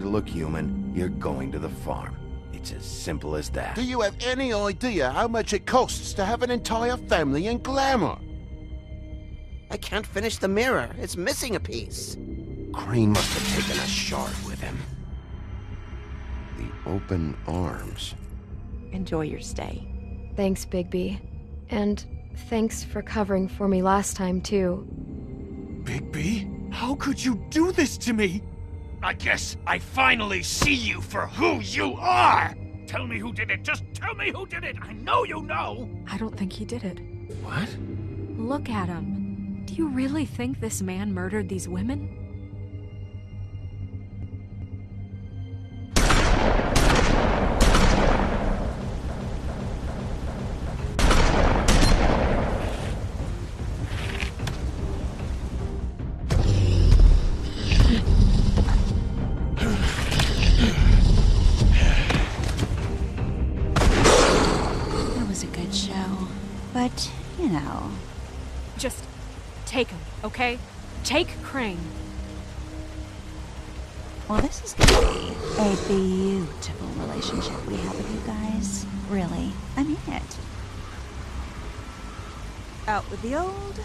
to look human, you're going to the farm. It's as simple as that. Do you have any idea how much it costs to have an entire family in Glamour? I can't finish the mirror. It's missing a piece. Crane must have taken a shard with him. The open arms. Enjoy your stay. Thanks, Bigby. And thanks for covering for me last time, too. Bigby? How could you do this to me? I guess I finally see you for who you are! Tell me who did it! Just tell me who did it! I know you know! I don't think he did it. What? Look at him. Do you really think this man murdered these women? But, you know... Just take him, okay? Take Crane. Well, this is gonna be a beautiful relationship we have with you guys. Really, I mean it. Out with the old,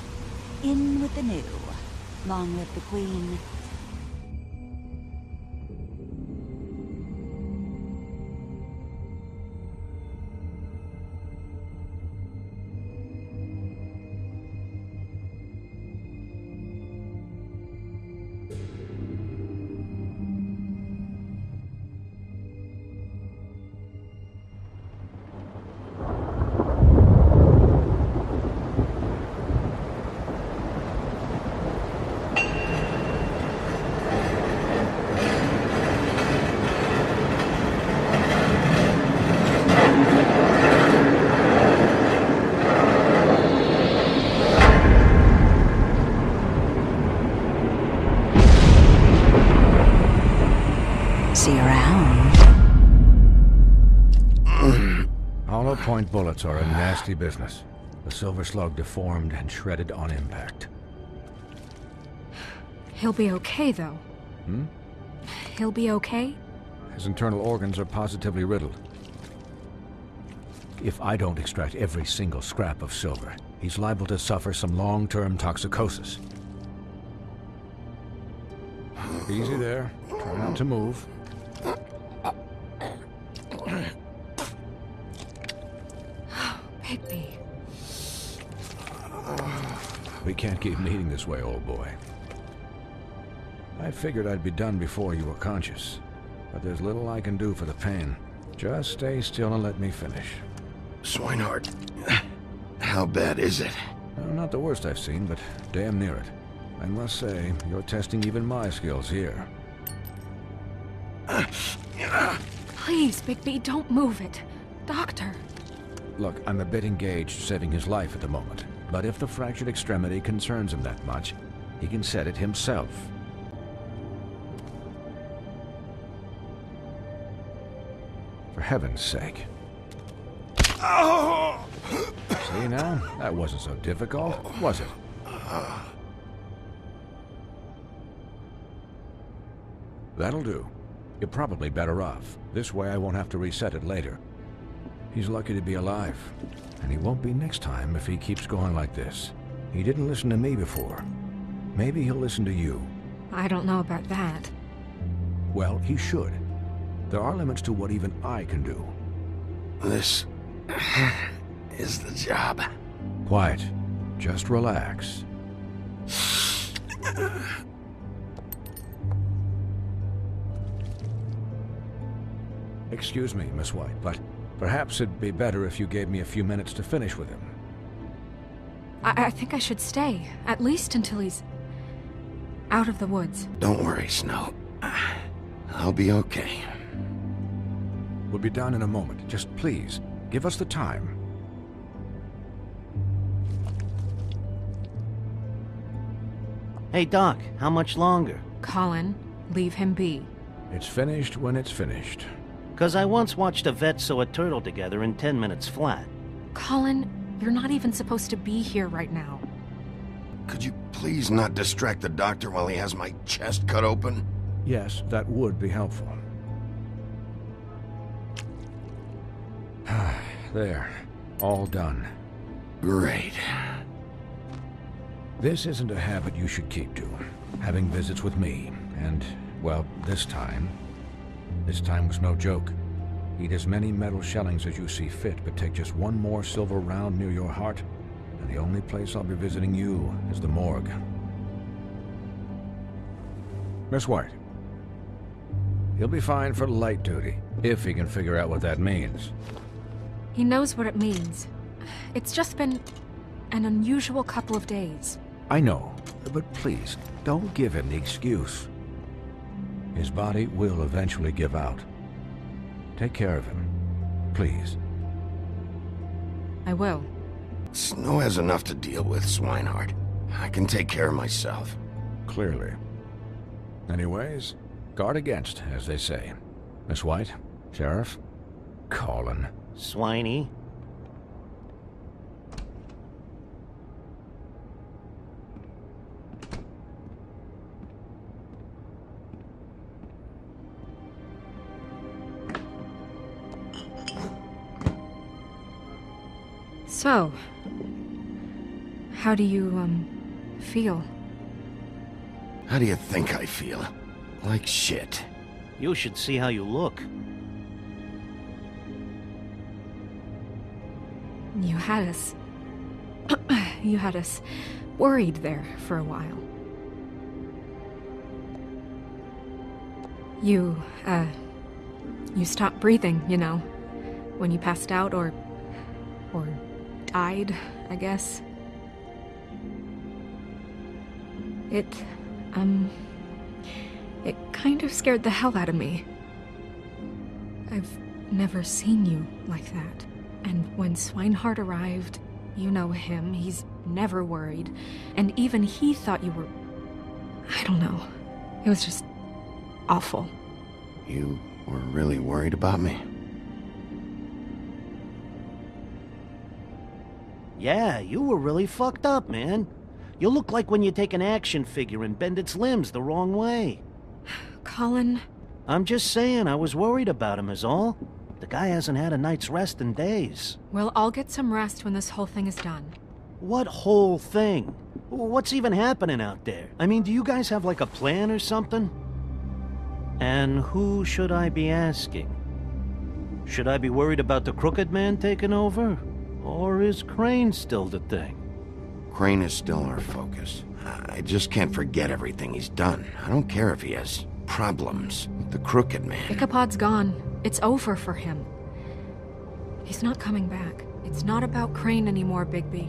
in with the new. Long live the Queen. See you around. Hollow point bullets are a nasty business. The Silver Slug deformed and shredded on impact. He'll be okay, though. He'll be okay? His internal organs are positively riddled. If I don't extract every single scrap of silver, he's liable to suffer some long-term toxicosis. Easy there. Try not to move. Bigby. We can't keep meeting this way, old boy. I figured I'd be done before you were conscious, but there's little I can do for the pain. Just stay still and let me finish. Swinehart, how bad is it? Not the worst I've seen, but damn near it. I must say, you're testing even my skills here. Please, Bigby, don't move it. Doctor. Look, I'm a bit engaged saving his life at the moment, but if the fractured extremity concerns him that much, he can set it himself. For heaven's sake. Oh! See now? That wasn't so difficult, was it? That'll do. You're probably better off. This way I won't have to reset it later. He's lucky to be alive. And he won't be next time if he keeps going like this. He didn't listen to me before. Maybe he'll listen to you. I don't know about that. Well, he should. There are limits to what even I can do. This is the job. Quiet. Just relax. Excuse me, Miss White, but perhaps it'd be better if you gave me a few minutes to finish with him. I think I should stay, at least until he's out of the woods. Don't worry, Snow. I'll be okay. We'll be down in a moment. Just please, give us the time. Hey, Doc, how much longer? Colin, leave him be. It's finished when it's finished. 'Cause I once watched a vet sew a turtle together in 10 minutes flat. Colin, you're not even supposed to be here right now. Could you please not distract the doctor while he has my chest cut open? Yes, that would be helpful. There. All done. Great. This isn't a habit you should keep to. Having visits with me, and, well, this time was no joke. Eat as many metal shellings as you see fit, but take just one more silver round near your heart, and the only place I'll be visiting you is the morgue. Miss White. He'll be fine for light duty, if he can figure out what that means. He knows what it means. It's just been an unusual couple of days. I know, but please, don't give him the excuse. His body will eventually give out. Take care of him, please. I will. Snow has enough to deal with, Swinehart. I can take care of myself. Clearly. Anyways, guard against, as they say. Miss White, Sheriff, Colin. Swiney. So, how do you, feel? How do you think I feel? Like shit. You should see how you look. You had us... you had us worried there for a while. You stopped breathing, you know, when you passed out or died, I guess. It kind of scared the hell out of me. I've never seen you like that. And when Swinehart arrived, you know him, he's never worried. And even he thought you were... I don't know. It was just awful. You were really worried about me? Yeah, you were really fucked up, man. You look like when you take an action figure and bend its limbs the wrong way. Colin... I'm just saying, I was worried about him is all. The guy hasn't had a night's rest in days. Well, I'll get some rest when this whole thing is done. What whole thing? What's even happening out there? I mean, do you guys have like a plan or something? And who should I be asking? Should I be worried about the Crooked Man taking over? Or is Crane still the thing? Crane is still our focus. I just can't forget everything he's done. I don't care if he has problems with the Crooked Man. Ichabod's gone. It's over for him. He's not coming back. It's not about Crane anymore, Bigby.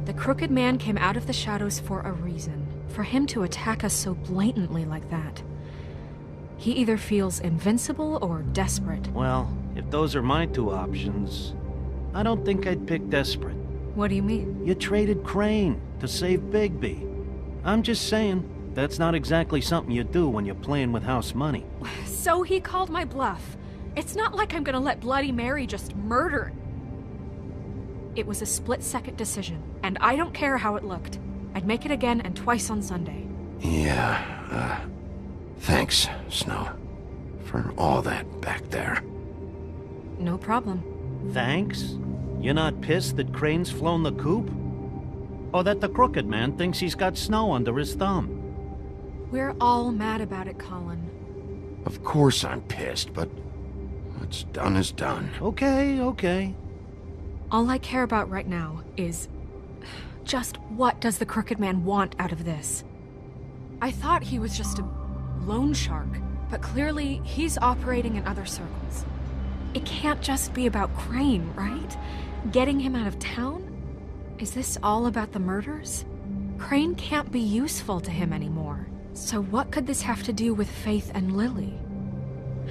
The Crooked Man came out of the shadows for a reason. For him to attack us so blatantly like that. He either feels invincible or desperate. Well, if those are my two options, I don't think I'd pick desperate. What do you mean? You traded Crane to save Bigby. I'm just saying, that's not exactly something you do when you're playing with house money. So he called my bluff. It's not like I'm gonna let Bloody Mary just murder. It was a split-second decision, and I don't care how it looked. I'd make it again and twice on Sunday. Yeah, thanks, Snow, for all that back there. No problem. Thanks? You're not pissed that Crane's flown the coop? Or that the Crooked Man thinks he's got Snow under his thumb? We're all mad about it, Colin. Of course I'm pissed, but what's done is done. Okay. All I care about right now is... just what does the Crooked Man want out of this? I thought he was just a loan shark, but clearly he's operating in other circles. It can't just be about Crane, right? Getting him out of town? Is this all about the murders? Crane can't be useful to him anymore. So what could this have to do with Faith and Lily?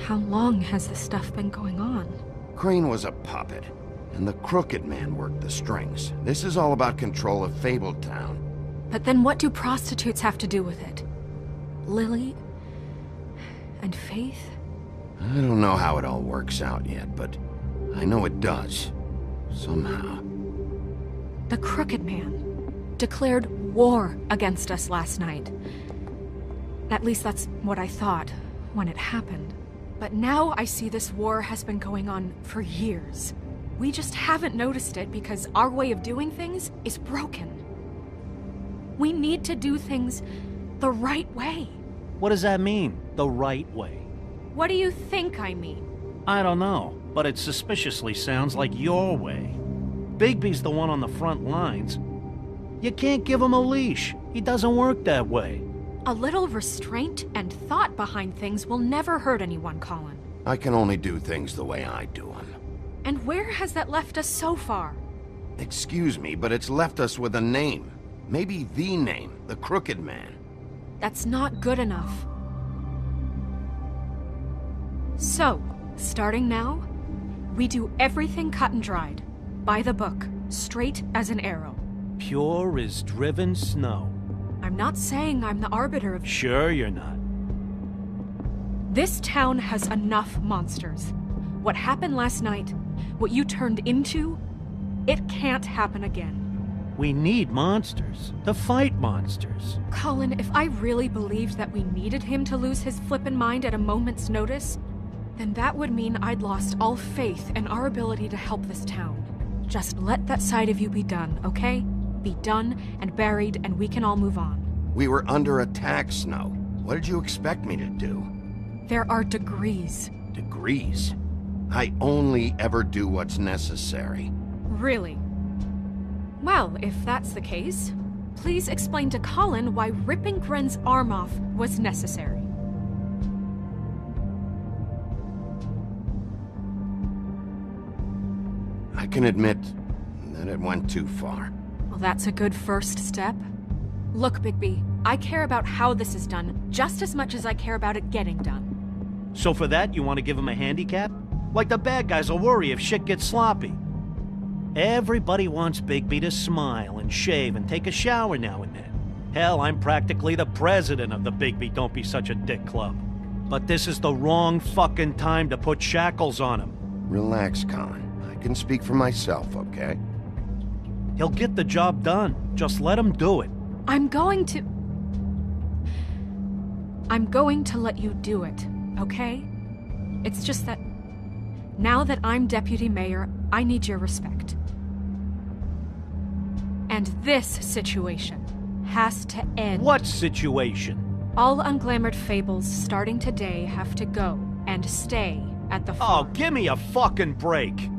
How long has this stuff been going on? Crane was a puppet, and the Crooked Man worked the strings. This is all about control of Fabletown. But then what do prostitutes have to do with it? Lily? And Faith? I don't know how it all works out yet, but I know it does. Somehow. The Crooked Man declared war against us last night. At least that's what I thought when it happened. But now I see this war has been going on for years. We just haven't noticed it because our way of doing things is broken. We need to do things the right way. What does that mean, the right way? What do you think I mean? I don't know, but it suspiciously sounds like your way. Bigby's the one on the front lines. You can't give him a leash. He doesn't work that way. A little restraint and thought behind things will never hurt anyone, Colin. I can only do things the way I do them. And where has that left us so far? Excuse me, but it's left us with a name. Maybe the name, the Crooked Man. That's not good enough. So, starting now, we do everything cut and dried. By the book, straight as an arrow. Pure as driven snow. I'm not saying I'm the arbiter of... Sure you're not. This town has enough monsters. What happened last night, what you turned into, it can't happen again. We need monsters. To fight monsters. Colin, if I really believed that we needed him to lose his flippin' mind at a moment's notice, then that would mean I'd lost all faith in our ability to help this town. Just let that side of you be done, okay? Be done and buried, and we can all move on. We were under attack, Snow. What did you expect me to do? There are degrees. Degrees? I only ever do what's necessary. Really? Well, if that's the case, please explain to Colin why ripping Gren's arm off was necessary. I can admit that it went too far. Well, that's a good first step. Look, Bigby, I care about how this is done just as much as I care about it getting done. So for that, you want to give him a handicap? Like the bad guys will worry if shit gets sloppy. Everybody wants Bigby to smile and shave and take a shower now and then. Hell, I'm practically the president of the Bigby Don't Be Such a Dick Club. But this is the wrong fucking time to put shackles on him. Relax, Colin. I can speak for myself, okay? He'll get the job done. Just let him do it. I'm going to let you do it, okay? It's just that now that I'm deputy mayor, I need your respect. And this situation has to end. What situation? All unglamored fables starting today have to go and stay at the farm. Oh, give me a fucking break.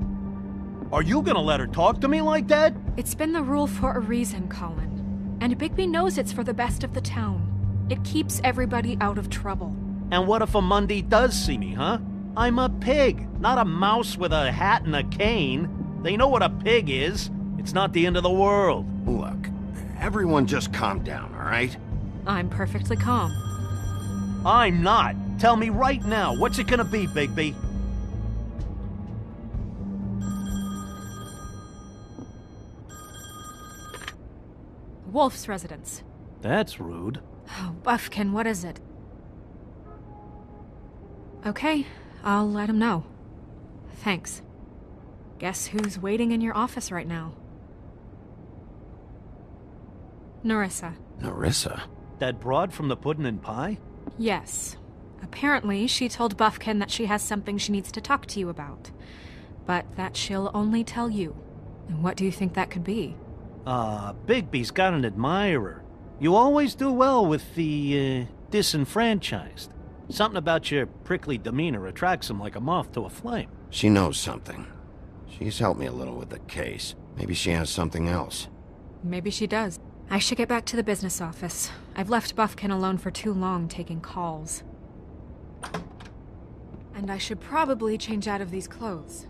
Are you gonna let her talk to me like that? It's been the rule for a reason, Colin. And Bigby knows it's for the best of the town. It keeps everybody out of trouble. And what if a Mundy does see me, huh? I'm a pig, not a mouse with a hat and a cane. They know what a pig is. It's not the end of the world. Look, everyone just calm down, all right? I'm perfectly calm. I'm not. Tell me right now, what's it gonna be, Bigby? Wolf's residence. That's rude. Oh, Buffkin, what is it? Okay, I'll let him know. Thanks. Guess who's waiting in your office right now? Nerissa. Nerissa? That broad from the Puddin' and Pie? Yes. Apparently, she told Buffkin that she has something she needs to talk to you about. But that she'll only tell you. And what do you think that could be? Bigby's got an admirer. You always do well with the, disenfranchised. Something about your prickly demeanor attracts him like a moth to a flame. She knows something. She's helped me a little with the case. Maybe she has something else. Maybe she does. I should get back to the business office. I've left Buffkin alone for too long taking calls. And I should probably change out of these clothes.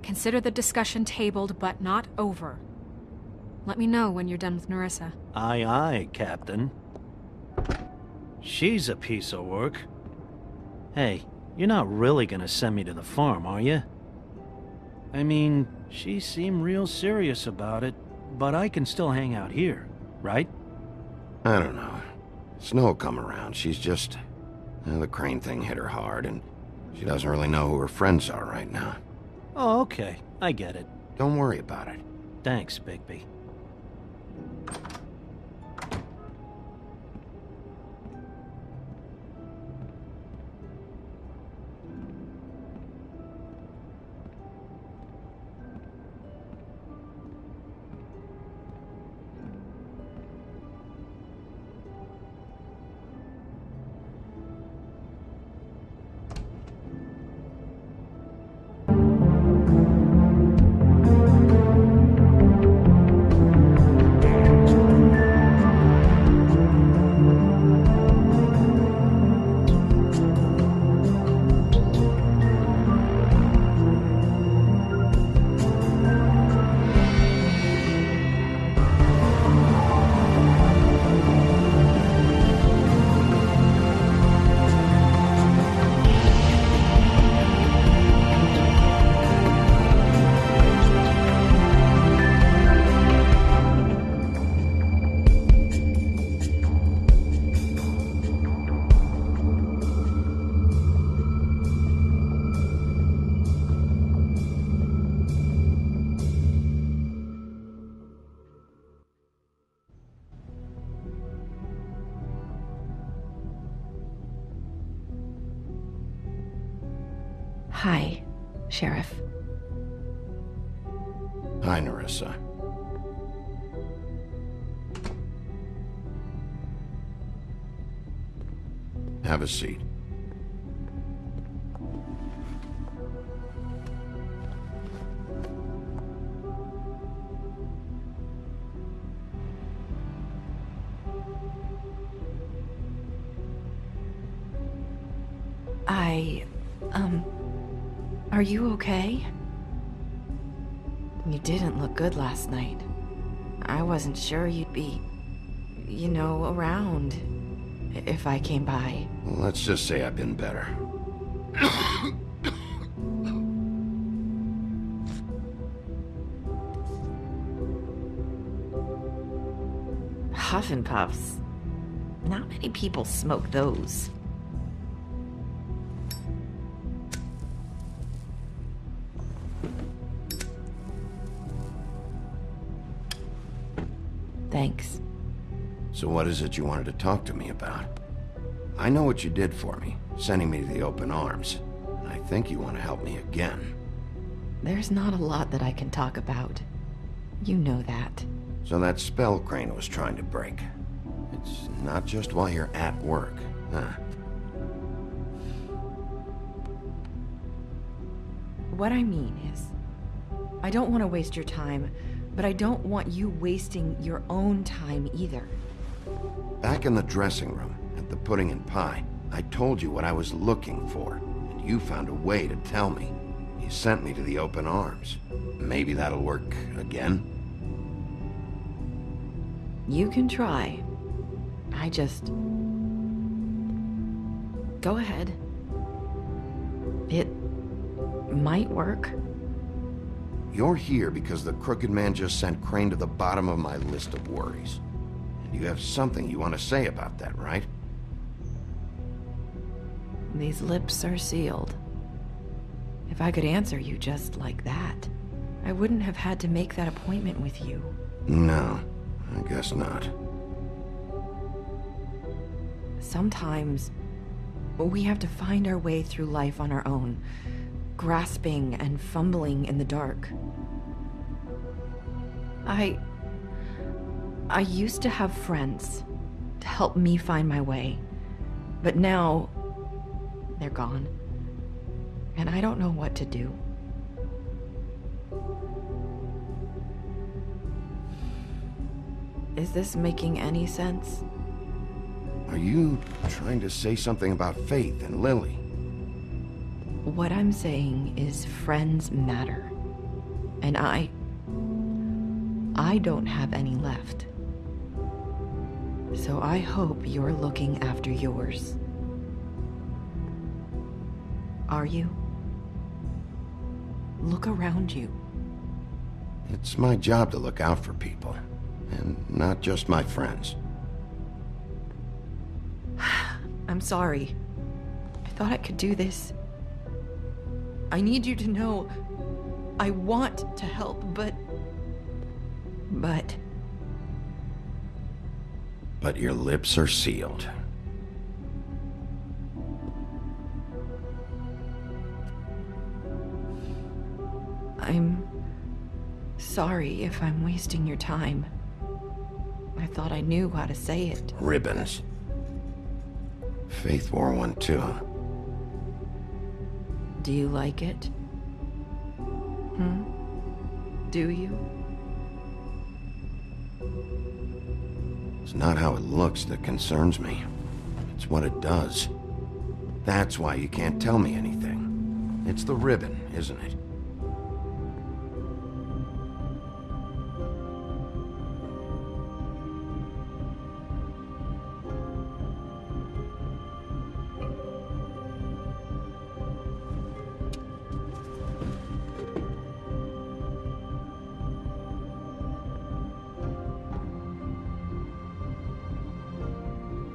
Consider the discussion tabled, but not over. Let me know when you're done with Nerissa. Aye, aye, Captain. She's a piece of work. Hey, you're not really gonna send me to the farm, are you? I mean, she seemed real serious about it, but I can still hang out here, right? I don't know. Snow come around. She's just... the Crane thing hit her hard, and she doesn't really know who her friends are right now. Oh, okay. I get it. Don't worry about it. Thanks, Bigby. Hi, Sheriff. Hi, Nerissa. Have a seat. Are you okay? You didn't look good last night. I wasn't sure you'd be, around if I came by. Well, let's just say I've been better. Huff and Puffs. Not many people smoke those. Thanks. So what is it you wanted to talk to me about? I know what you did for me, sending me to the open arms. And I think you want to help me again. There's not a lot that I can talk about. You know that. So that spell Crane was trying to break. It's not just while you're at work, huh? What I mean is, I don't want to waste your time, but I don't want you wasting your own time either. Back in the dressing room, at the pudding and pie, I told you what I was looking for, and you found a way to tell me. You sent me to the open arms. Maybe that'll work again? You can try. I just... Go ahead. It might work. You're here because the Crooked Man just sent Crane to the bottom of my list of worries. And you have something you want to say about that, right? These lips are sealed. If I could answer you just like that, I wouldn't have had to make that appointment with you. No, I guess not. Sometimes, we have to find our way through life on our own, grasping and fumbling in the dark. I used to have friends to help me find my way, but now they're gone, and I don't know what to do. Is this making any sense? Are you trying to say something about Faith and Lily? What I'm saying is friends matter. And I don't have any left. So I hope you're looking after yours. Are you? Look around you. It's my job to look out for people, and not just my friends. I'm sorry. I thought I could do this. I need you to know I want to help, but your lips are sealed. I'm sorry if I'm wasting your time. I thought I knew how to say it. Ribbons. Faith wore one too. Do you like it? Do you? It's not how it looks that concerns me. It's what it does. That's why you can't tell me anything. It's the ribbon, isn't it?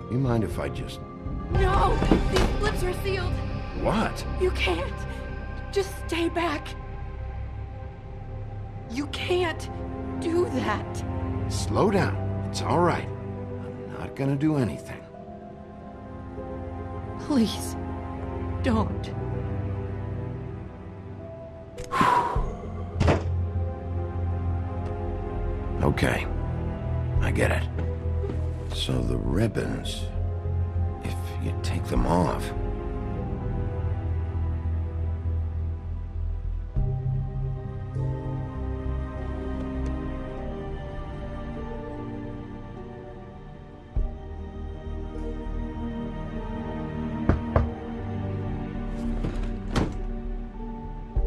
You mind if I just... No! These lips are sealed! What? You can't! Just stay back! You can't do that! Slow down. It's all right. I'm not gonna do anything. Please, don't. Okay, I get it. So the ribbons, if you take them off...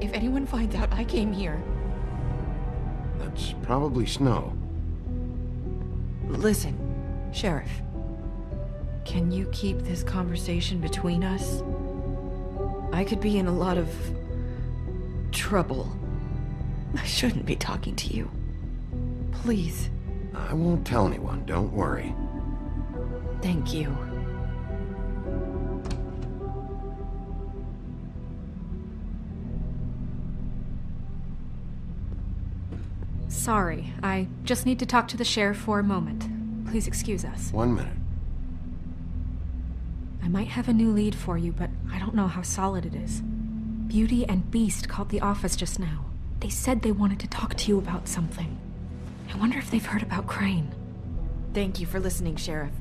If anyone finds out I came here... That's probably Snow. Listen, Sheriff. Can you keep this conversation between us? I could be in a lot of... trouble. I shouldn't be talking to you. Please. I won't tell anyone, don't worry. Thank you. Sorry, I just need to talk to the sheriff for a moment. Please excuse us. 1 minute. I might have a new lead for you, but I don't know how solid it is. Beauty and Beast called the office just now. They said they wanted to talk to you about something. I wonder if they've heard about Crane. Thank you for listening, Sheriff.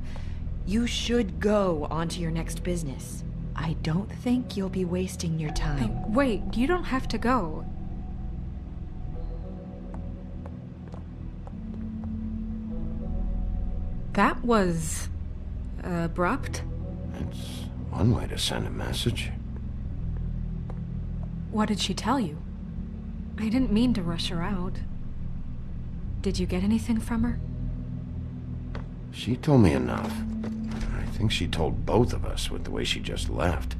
You should go on to your next business. I don't think you'll be wasting your time. Wait, you don't have to go. That was... abrupt? It's one way to send a message. What did she tell you? I didn't mean to rush her out. Did you get anything from her? She told me enough. I think she told both of us with the way she just left.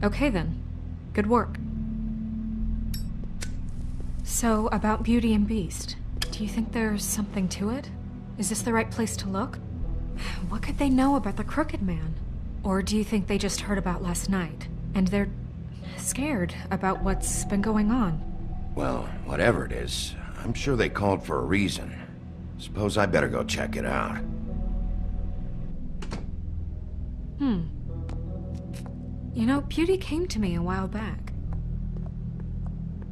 Okay then. Good work. So, about Beauty and Beast, do you think there's something to it? Is this the right place to look? What could they know about the Crooked Man? Or do you think they just heard about last night, and they're scared about what's been going on? Well, whatever it is, I'm sure they called for a reason. Suppose I better go check it out. You know, Beauty came to me a while back.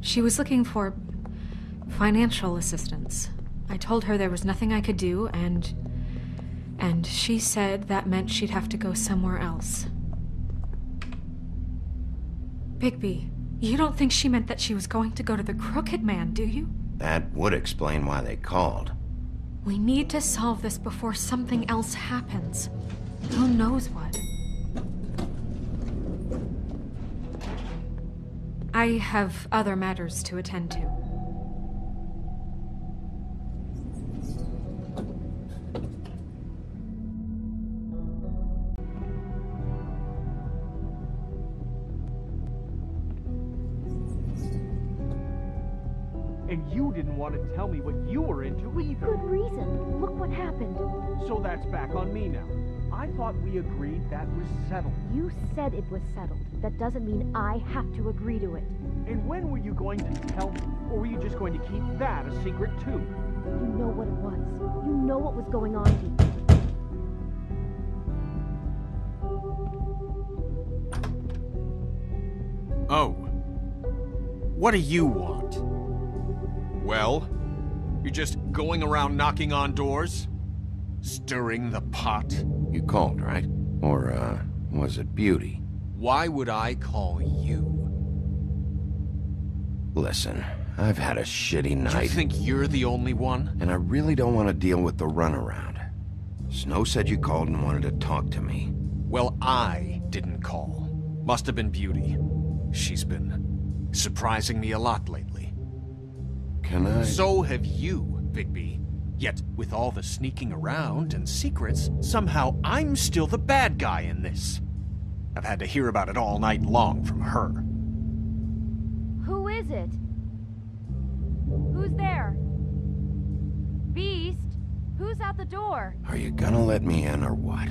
She was looking for financial assistance. I told her there was nothing I could do, and she said that meant she'd have to go somewhere else. Bigby, you don't think she meant that she was going to go to the Crooked Man, do you? That would explain why they called. We need to solve this before something else happens. Who knows what? I have other matters to attend to. And you didn't want to tell me what you were into either. Good reason. Look what happened. So that's back on me now. I thought we agreed that was settled. You said it was settled. That doesn't mean I have to agree to it. And when were you going to tell me? Or were you just going to keep that a secret too? You know what it was. You know what was going on, Pete. Oh. What do you want? Well? You're just going around knocking on doors? Stirring the pot? You called, right? Or, was it Beauty? Why would I call you? Listen, I've had a shitty night. You think you're the only one? And I really don't want to deal with the runaround. Snow said you called and wanted to talk to me. Well, I didn't call. Must have been Beauty. She's been surprising me a lot lately. Can I... So have you, Bigby. Yet, with all the sneaking around and secrets, somehow I'm still the bad guy in this. I've had to hear about it all night long from her. Who is it? Who's there? Beast? Who's at the door? Are you gonna let me in or what?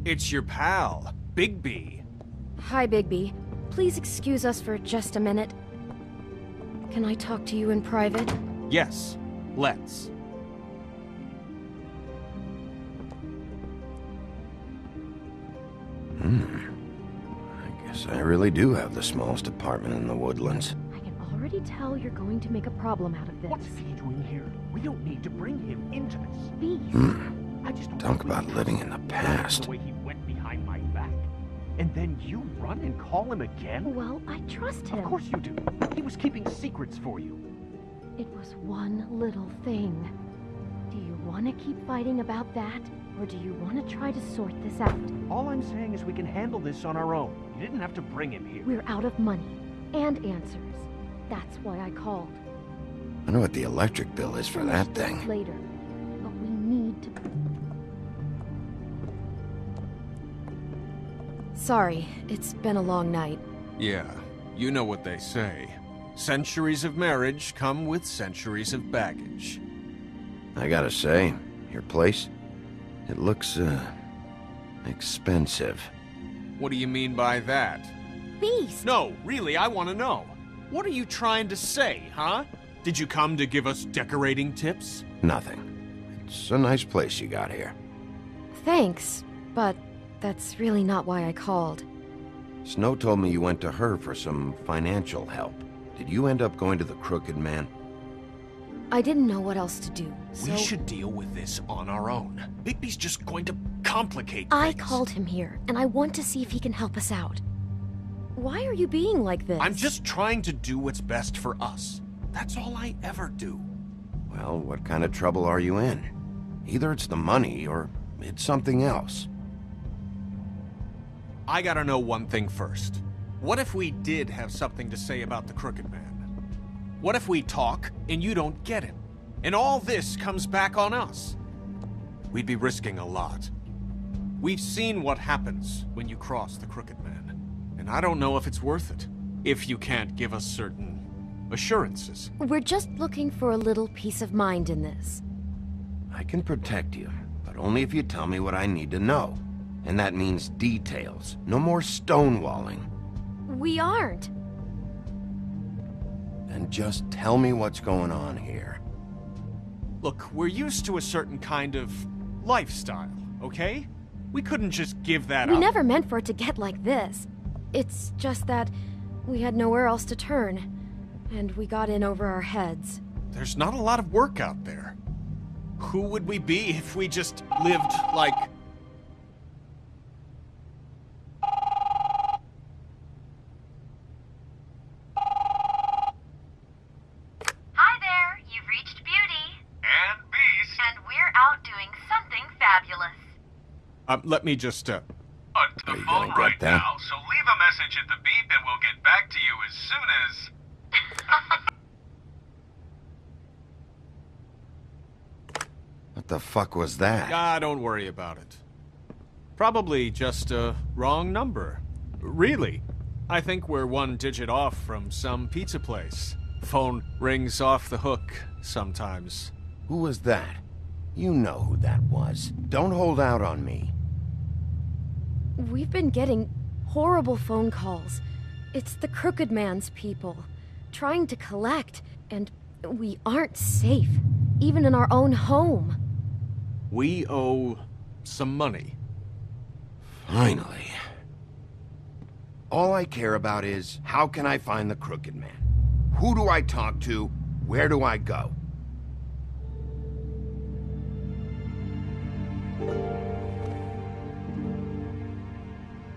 It's your pal, Bigby. Hi, Bigby. Please excuse us for just a minute. Can I talk to you in private? Yes, let's. I guess I really do have the smallest apartment in the Woodlands. I can already tell you're going to make a problem out of this. What's he doing here? We don't need to bring him into this. Beast. I just don't Talk about living in the past. The way he went behind my back. And then you run and call him again? Well, I trust him. Of course you do. He was keeping secrets for you. It was one little thing. Do you want to keep fighting about that? Or do you want to try to sort this out? All I'm saying is we can handle this on our own. You didn't have to bring him here. We're out of money. And answers. That's why I called. I know what the electric bill is for that thing. Later. But we need to... Sorry, it's been a long night. Yeah, you know what they say. Centuries of marriage come with centuries of baggage. I gotta say, your place, it looks, expensive. What do you mean by that? Beast! No, really, I want to know. What are you trying to say, huh? Did you come to give us decorating tips? Nothing. It's a nice place you got here. Thanks, but that's really not why I called. Snow told me you went to her for some financial help. Did you end up going to the Crooked Man? I didn't know what else to do, so... We should deal with this on our own. Bigby's just going to complicate things. I called him here, and I want to see if he can help us out. Why are you being like this? I'm just trying to do what's best for us. That's all I ever do. Well, what kind of trouble are you in? Either it's the money, or it's something else. I gotta know one thing first. What if we did have something to say about the Crooked Man? What if we talk and you don't get him? And all this comes back on us? We'd be risking a lot. We've seen what happens when you cross the Crooked Man. And I don't know if it's worth it. If you can't give us certain assurances. We're just looking for a little peace of mind in this. I can protect you, but only if you tell me what I need to know. And that means details. No more stonewalling. We aren't. Then just tell me what's going on here. Look, we're used to a certain kind of lifestyle, okay? We couldn't just give that up. We never meant for it to get like this. It's just that we had nowhere else to turn, and we got in over our heads. There's not a lot of work out there. Who would we be if we just lived like... Hi there, you've reached Beauty. And Beast. And we're out doing something fabulous. Let me just, On the phone right now, so leave a message at the beep and we'll get back to you as soon as... What the fuck was that? Ah, don't worry about it. Probably just a wrong number. Really. I think we're one digit off from some pizza place. Phone rings off the hook sometimes. Who was that? You know who that was. Don't hold out on me. We've been getting horrible phone calls. It's the Crooked Man's people, trying to collect, and we aren't safe, even in our own home. We owe some money. Finally. All I care about is, how can I find the Crooked Man? Who do I talk to? Where do I go?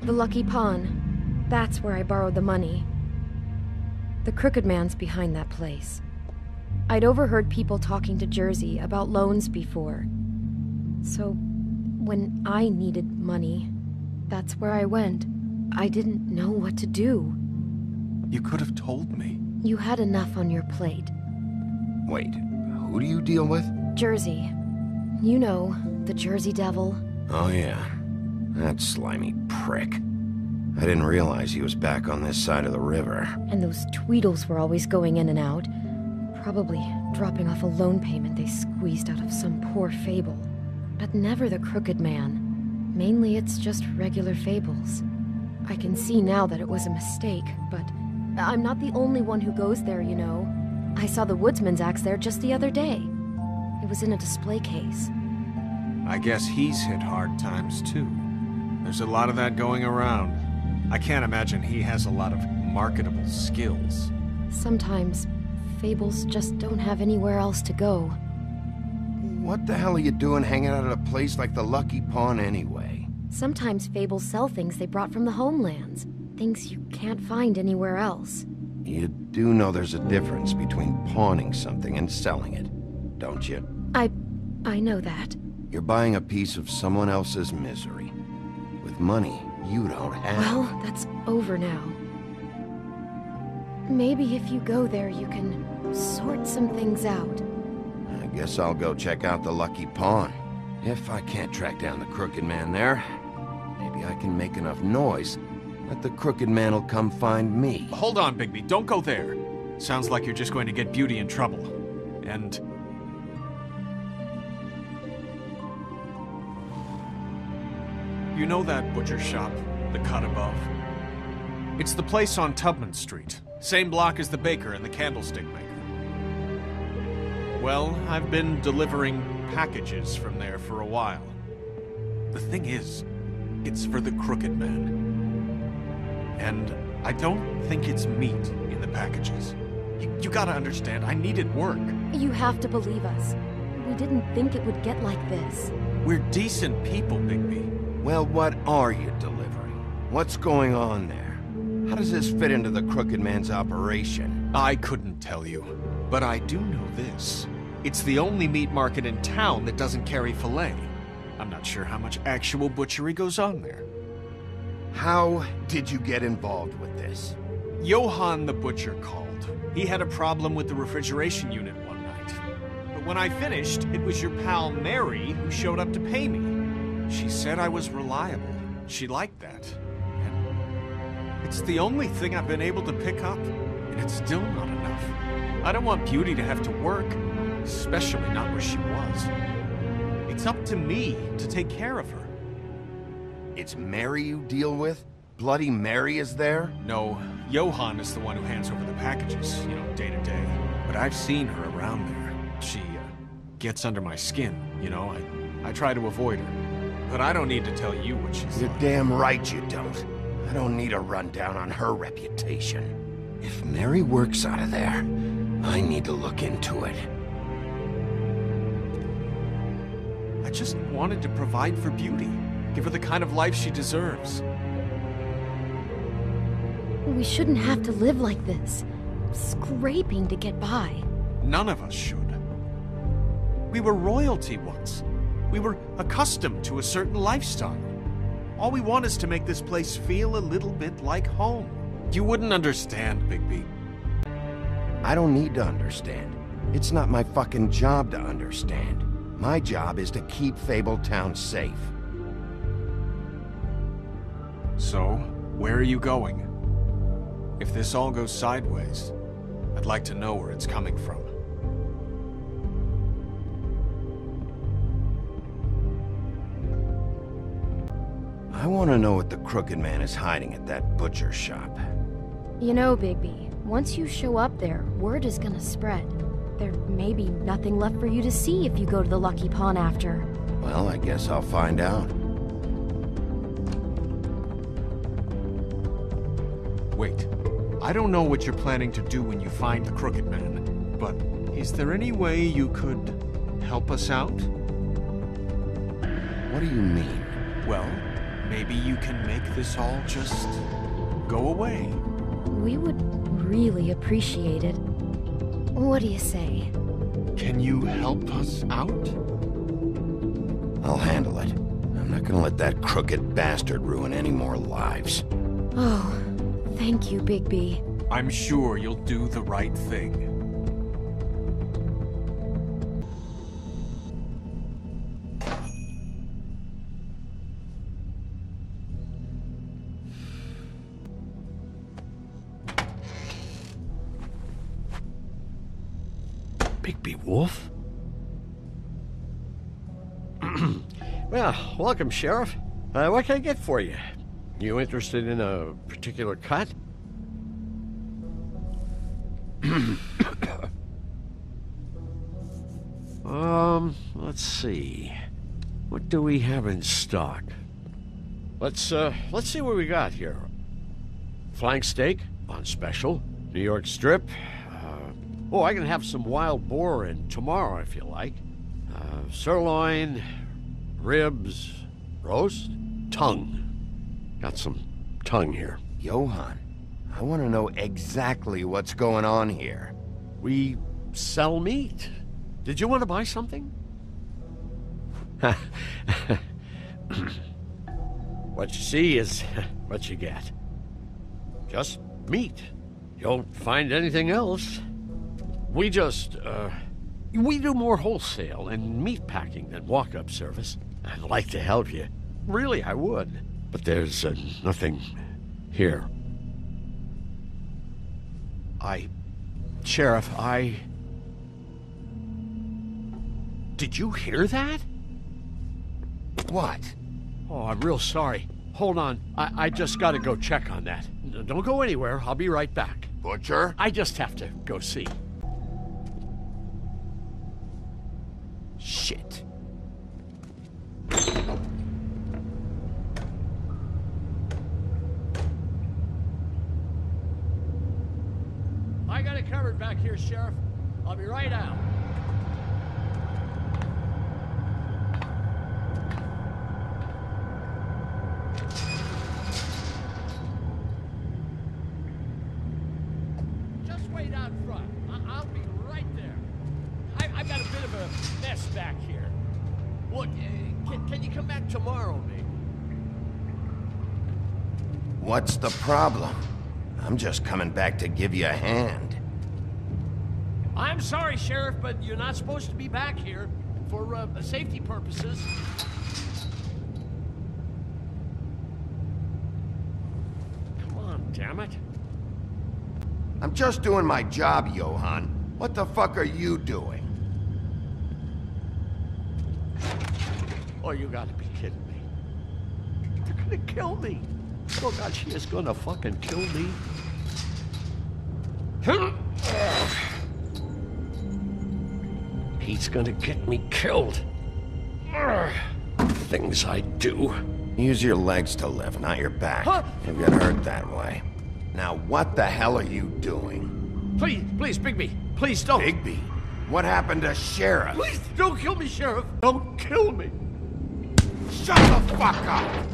The Lucky Pawn. That's where I borrowed the money. The Crooked Man's behind that place. I'd overheard people talking to Jersey about loans before. So, when I needed money, that's where I went. I didn't know what to do. You could have told me. You had enough on your plate. Wait, who do you deal with? Jersey. You know, the Jersey Devil. Oh yeah, that slimy prick. I didn't realize he was back on this side of the river. And those Tweedles were always going in and out. Probably dropping off a loan payment they squeezed out of some poor fable. But never the Crooked Man. Mainly it's just regular fables. I can see now that it was a mistake, but I'm not the only one who goes there, you know. I saw the Woodsman's axe there just the other day. It was in a display case. I guess he's hit hard times too. There's a lot of that going around. I can't imagine he has a lot of marketable skills. Sometimes, fables just don't have anywhere else to go. What the hell are you doing hanging out at a place like the Lucky Pawn anyway? Sometimes fables sell things they brought from the homelands. Things you can't find anywhere else. You do know there's a difference between pawning something and selling it, don't you? I know that. You're buying a piece of someone else's misery. With money you don't have. Well, that's over now. Maybe if you go there, you can sort some things out. I guess I'll go check out the Lucky Pawn. If I can't track down the Crooked Man there, maybe I can make enough noise that the Crooked Man will come find me. Hold on, Bigby. Don't go there. Sounds like you're just going to get Beauty in trouble. And... you know that butcher shop, the cut above? It's the place on Tubman Street. Same block as the baker and the candlestick maker. Well, I've been delivering packages from there for a while. The thing is, it's for the Crooked Man. And I don't think it's meat in the packages. You gotta understand, I needed work. You have to believe us. We didn't think it would get like this. We're decent people, Bigby. Well, what are you delivering? What's going on there? How does this fit into the Crooked Man's operation? I couldn't tell you, but I do know this. It's the only meat market in town that doesn't carry filet. I'm not sure how much actual butchery goes on there. How did you get involved with this? Johann the butcher called. He had a problem with the refrigeration unit one night. But when I finished, it was your pal Mary who showed up to pay me. She said I was reliable. She liked that. And it's the only thing I've been able to pick up, and it's still not enough. I don't want Beauty to have to work, especially not where she was. It's up to me to take care of her. It's Mary you deal with? Bloody Mary is there? No, Johann is the one who hands over the packages, day to day. But I've seen her around there. She gets under my skin, I try to avoid her. But I don't need to tell you what she's You're like. damn right you don't. I don't need a rundown on her reputation. If Mary works out of there, I need to look into it. I just wanted to provide for Beauty. Give her the kind of life she deserves. We shouldn't have to live like this. Scraping to get by. None of us should. We were royalty once. We were accustomed to a certain lifestyle. All we want is to make this place feel a little bit like home. You wouldn't understand, Bigby. I don't need to understand. It's not my fucking job to understand. My job is to keep Fabletown safe. So, where are you going? If this all goes sideways, I'd like to know where it's coming from. I want to know what the Crooked Man is hiding at that butcher shop. You know, Bigby, once you show up there, word is gonna spread. There may be nothing left for you to see if you go to the Lucky Pawn after. Well, I guess I'll find out. Wait, I don't know what you're planning to do when you find the Crooked Man, but is there any way you could help us out? What do you mean? Well, maybe you can make this all just go away. We would really appreciate it. What do you say? Can you help us out? I'll handle it. I'm not gonna let that crooked bastard ruin any more lives. Oh, thank you, Bigby. I'm sure you'll do the right thing. Bigby Wolf? Well, welcome, Sheriff. What can I get for you? You interested in a particular cut? Let's see. What do we have in stock? Let's see what we got here. Flank steak on special. New York strip. Oh, I can have some wild boar in tomorrow if you like. Sirloin, ribs, roast, tongue. Got some tongue here. Johann, I want to know exactly what's going on here. We sell meat. Did you want to buy something? What you see is what you get. Just meat. You don't find anything else. We just, we do more wholesale and meat packing than walk-up service. I'd like to help you. Really, I would. But there's nothing here. Sheriff, Did you hear that? What? Oh, I'm real sorry. Hold on. I just gotta go check on that. Don't go anywhere. I'll be right back. Butcher? I just have to go see. Shit. I got it covered back here, Sheriff. I'll be right out. Just wait out front. I'll be right there. I've got a bit of a mess back here. Look, can you come back tomorrow, maybe? What's the problem? I'm just coming back to give you a hand. I'm sorry, Sheriff, but you're not supposed to be back here for safety purposes. Come on, damn it. I'm just doing my job, Johann. What the fuck are you doing? Oh, you gotta be kidding me. They're gonna kill me. Oh God, she is gonna fucking kill me. He's gonna get me killed. Things I do. Use your legs to lift, not your back. Huh? You'll get hurt that way. Now, what the hell are you doing? Please, Bigby, please don't. Bigby? What happened to Sheriff? Please don't kill me, Sheriff. Don't kill me. Shut the fuck up!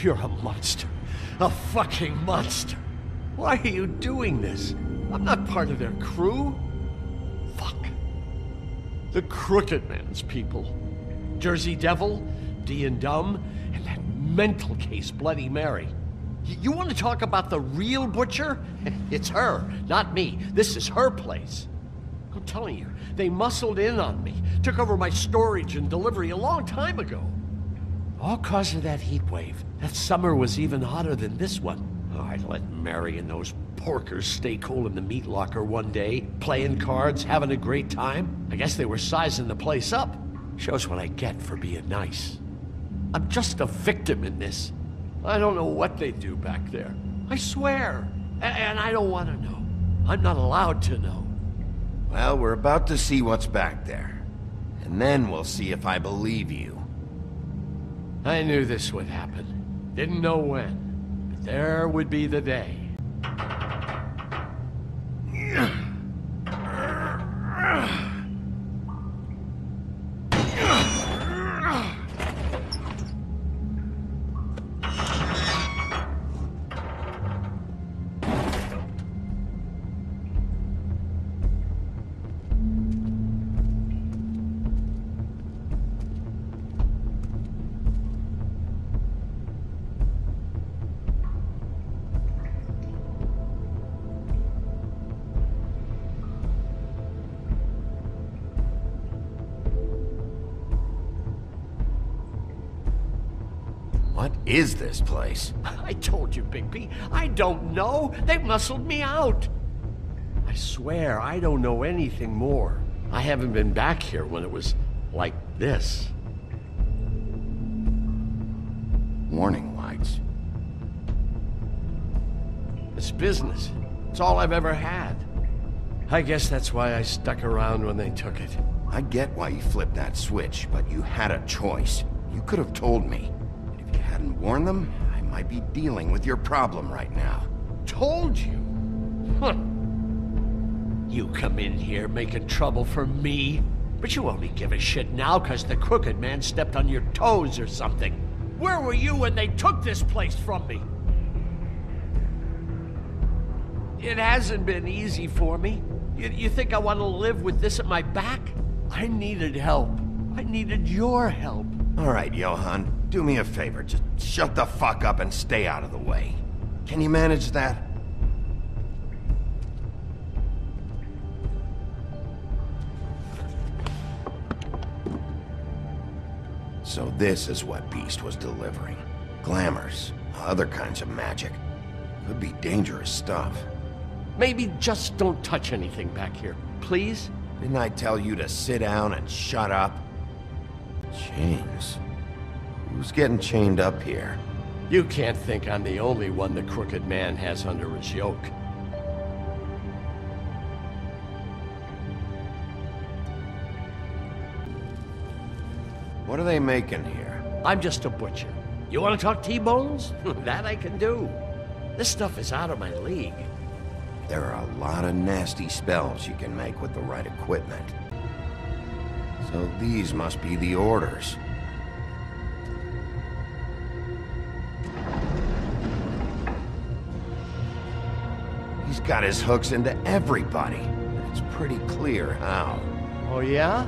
You're a monster. A fucking monster. Why are you doing this? I'm not part of their crew. Fuck. The Crooked Man's people. Jersey Devil, D and Dumb, and that mental case Bloody Mary. You want to talk about the real Butcher? It's her, not me. This is her place. I'm telling you, they muscled in on me, took over my storage and delivery a long time ago. All cause of that heat wave. That summer was even hotter than this one. Oh, I let Mary and those porkers stay cool in the meat locker one day, playing cards, having a great time. I guess they were sizing the place up. Shows what I get for being nice. I'm just a victim in this. I don't know what they do back there. I swear. And I don't want to know. I'm not allowed to know. Well, we're about to see what's back there. And then we'll see if I believe you. I knew this would happen. Didn't know when. But there would be the day. What is this place? I told you, Bigby. I don't know. They muscled me out. I swear, I don't know anything more. I haven't been back here when it was like this. Warning light. rights. It's business. It's all I've ever had. I guess that's why I stuck around when they took it. I get why you flipped that switch, but you had a choice. You could have told me. And if you hadn't warned them, I might be dealing with your problem right now. Told you? Huh. You come in here making trouble for me, but you only give a shit now because the Crooked Man stepped on your toes or something. Where were you when they took this place from me? It hasn't been easy for me. You think I want to live with this at my back? I needed help. I needed your help. All right, Johann, do me a favor. Just shut the fuck up and stay out of the way. Can you manage that? So this is what Beast was delivering. Glamours, other kinds of magic. Could be dangerous stuff. Maybe just don't touch anything back here, please? Didn't I tell you to sit down and shut up? Chains. Who's getting chained up here? You can't think I'm the only one the Crooked Man has under his yoke. What are they making here? I'm just a butcher. You want to talk T-bones? That I can do. This stuff is out of my league. There are a lot of nasty spells you can make with the right equipment. So these must be the orders. He's got his hooks into everybody. And it's pretty clear how. Oh yeah?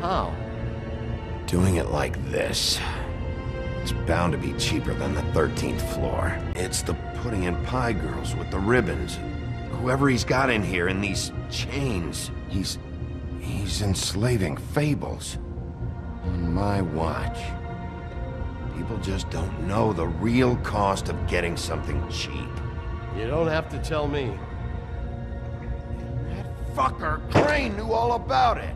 How? Doing it like this. It's bound to be cheaper than the 13th floor. It's the pudding and pie girls with the ribbons. Whoever he's got in here in these chains, he's enslaving Fables. On my watch. People just don't know the real cost of getting something cheap. You don't have to tell me. That fucker Crane knew all about it.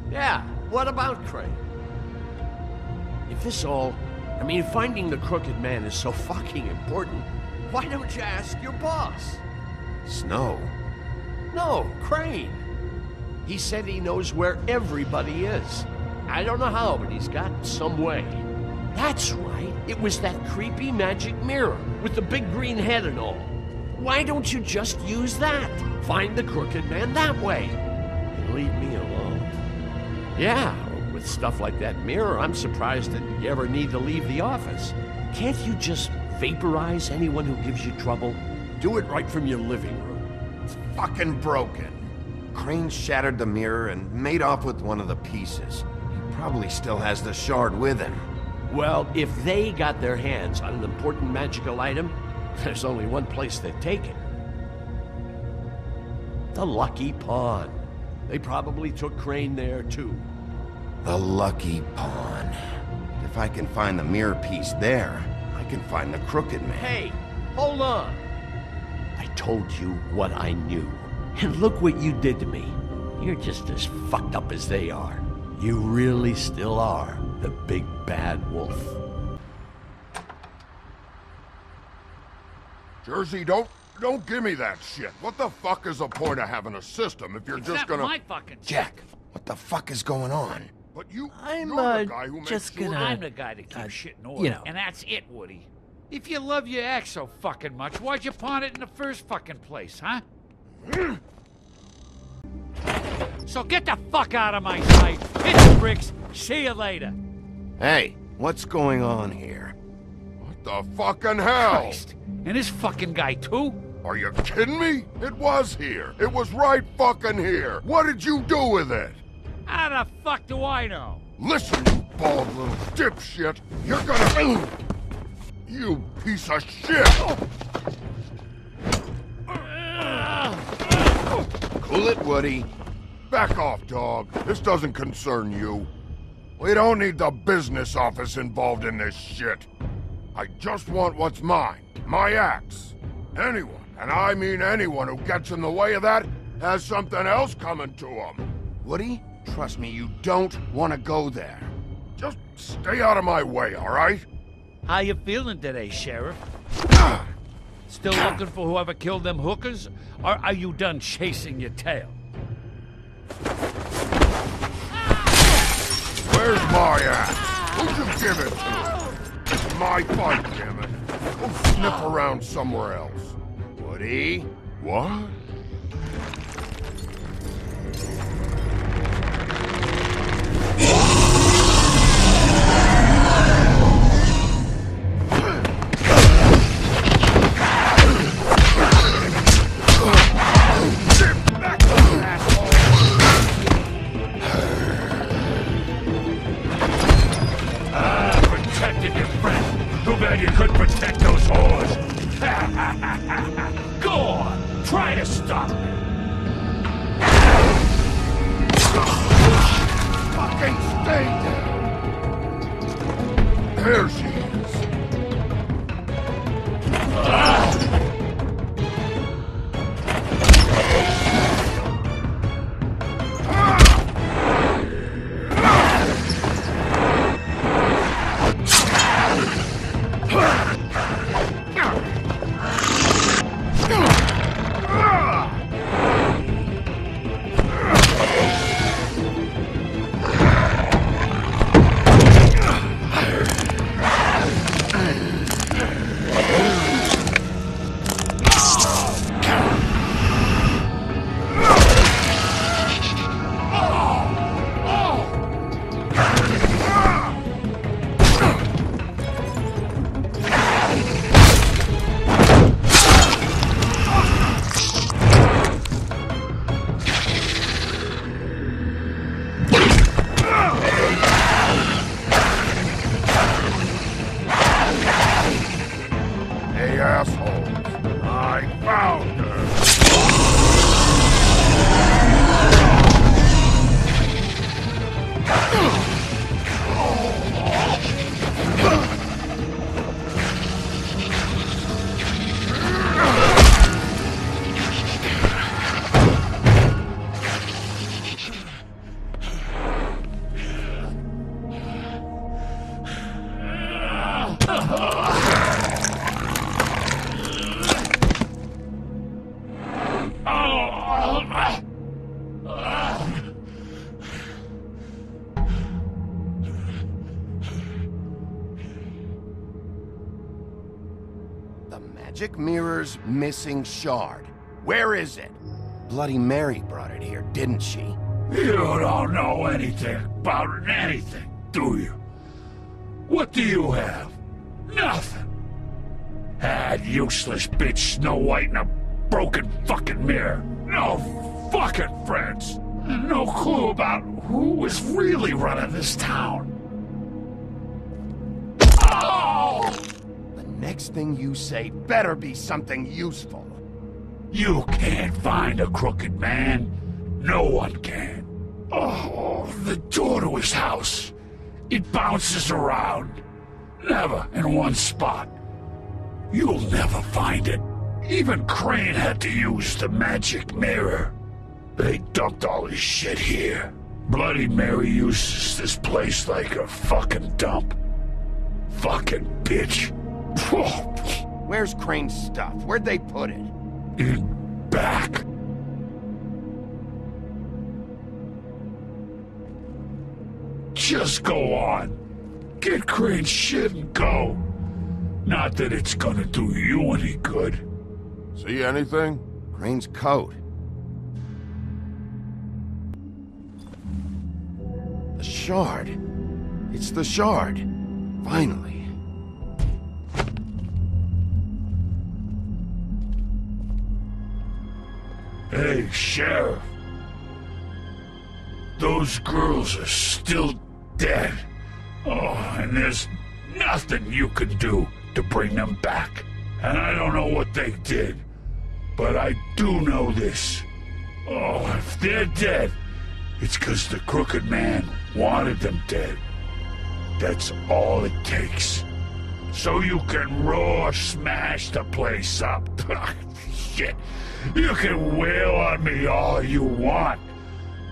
Yeah, what about Crane? If this all... I mean, finding the Crooked Man is so fucking important, why don't you ask your boss? Snow? No, Crane. He said he knows where everybody is. I don't know how, but he's got some way. That's right. It was that creepy magic mirror with the big green head and all. Why don't you just use that? Find the Crooked Man that way. And leave me alone. Yeah, with stuff like that mirror, I'm surprised that you ever need to leave the office. Can't you just vaporize anyone who gives you trouble? Do it right from your living room. It's fucking broken. Crane shattered the mirror and made off with one of the pieces. He probably still has the shard with him. Well, if they got their hands on an important magical item, there's only one place they'd take it. The Lucky Pawn. They probably took Crane there, too. The Lucky Pawn. If I can find the mirror piece there, I can find the Crooked Man. Hey, hold on. I told you what I knew. And look what you did to me. You're just as fucked up as they are. You really still are the big bad wolf. Jersey, don't give me that shit. What the fuck is the point of having a system if you're just gonna... my fucking Jack, what the fuck is going on? But you're the guy who just makes sure... I'm the guy that keeps shit in order, you know. and that's it, Woody. If you love your ex so fucking much, why'd you pawn it in the first fucking place, huh? So get the fuck out of my sight. Hit the bricks. See you later. Hey, what's going on here? What the fucking hell? Christ. And this fucking guy, too? Are you kidding me? It was here. It was right fucking here. What did you do with it? How the fuck do I know? Listen, you bald little dipshit. You're gonna... You piece of shit! Cool it, Woody. Back off, dog. This doesn't concern you. We don't need the business office involved in this shit. I just want what's mine. My axe. Anyone, and I mean anyone who gets in the way of that, has something else coming to them. Woody, trust me, you don't want to go there. Just stay out of my way, all right? How you feeling today, Sheriff? Still looking for whoever killed them hookers? Or are you done chasing your tail? Where's my axe? Who'd you give it to? It's my fight, damn it. Go sniff around somewhere else. Woody? What? Protected your friend. Too bad you couldn't protect those whores. Go on, try to stop me. Fucking stay down. There she is. The magic mirror's missing shard. Where is it? Bloody Mary brought it here, didn't she? You don't know anything about anything, do you? What do you have? Nothing. That useless bitch Snow White in a broken fucking mirror. No fucking friends. And no clue about who was really running this town. Oh! The next thing you say better be something useful. You can't find a crooked man. No one can. Oh, the door to his house. It bounces around. Never in one spot. You'll never find it. Even Crane had to use the magic mirror. They dumped all his shit here. Bloody Mary uses this place like a fucking dump. Fucking bitch. Where's Crane's stuff? Where'd they put it? In back. Just go on. Get Crane's shit and go. Not that it's gonna do you any good. See anything? Crane's coat. The shard. It's the shard. Finally. Hey, Sheriff. Those girls are still dead. Oh, and there's nothing you can do to bring them back. And I don't know what they did, but I do know this. Oh, if they're dead, it's 'cause the Crooked Man wanted them dead. That's all it takes. So you can raw smash the place up. Shit. You can wail on me all you want,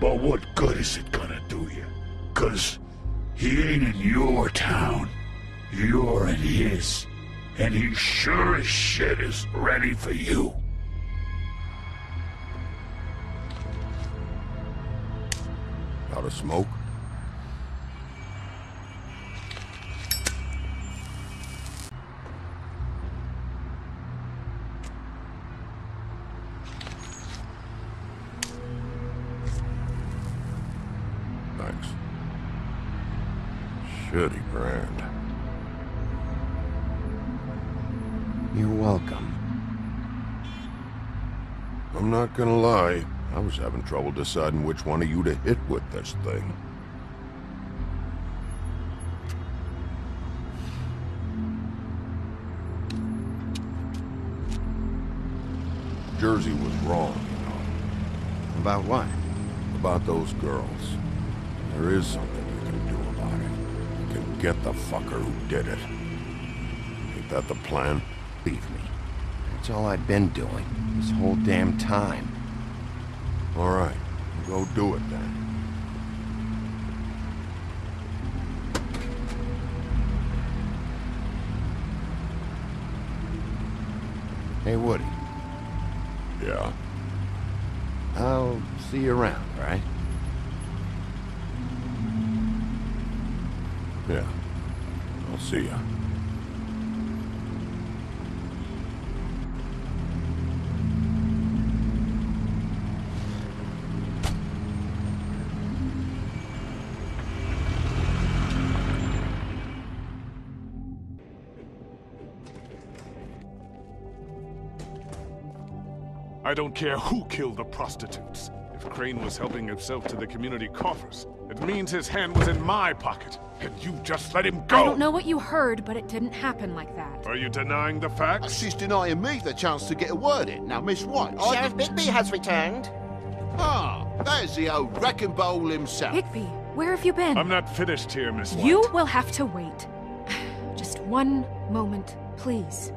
but what good is it gonna do you? 'Cause he ain't in your town. You already is. And he sure as shit is ready for you. Out of smoke? Thanks. Shitty brand. You're welcome. I'm not gonna lie, I was having trouble deciding which one of you to hit with this thing. Jersey was wrong, you know. About what? About those girls. There is something you can do about it. You can get the fucker who did it. Ain't that the plan? Leave me. That's all I've been doing, this whole damn time. All right, go do it then. Hey, Woody. Yeah? I'll see you around, all right? Yeah. I'll see ya. I don't care who killed the prostitutes. If Crane was helping himself to the community coffers, it means his hand was in my pocket, and you just let him go! I don't know what you heard, but it didn't happen like that. Are you denying the facts? She's denying me the chance to get a word in. Now, Miss White, Sheriff Bigby has returned. Ah, there's the old wrecking bowl himself. Bigby, where have you been? I'm not finished here, Miss White. You will have to wait. Just one moment, please.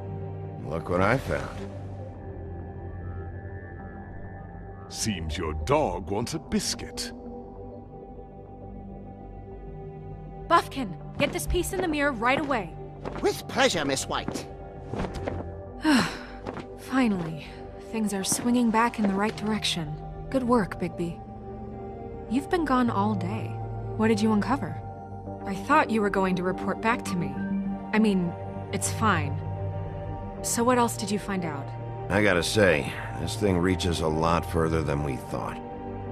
Look what I found. Seems your dog wants a biscuit. Buffkin, get this piece in the mirror right away. With pleasure, Miss White. Finally, things are swinging back in the right direction. Good work, Bigby. You've been gone all day. What did you uncover? I thought you were going to report back to me. I mean, it's fine. So what else did you find out? I gotta say, this thing reaches a lot further than we thought.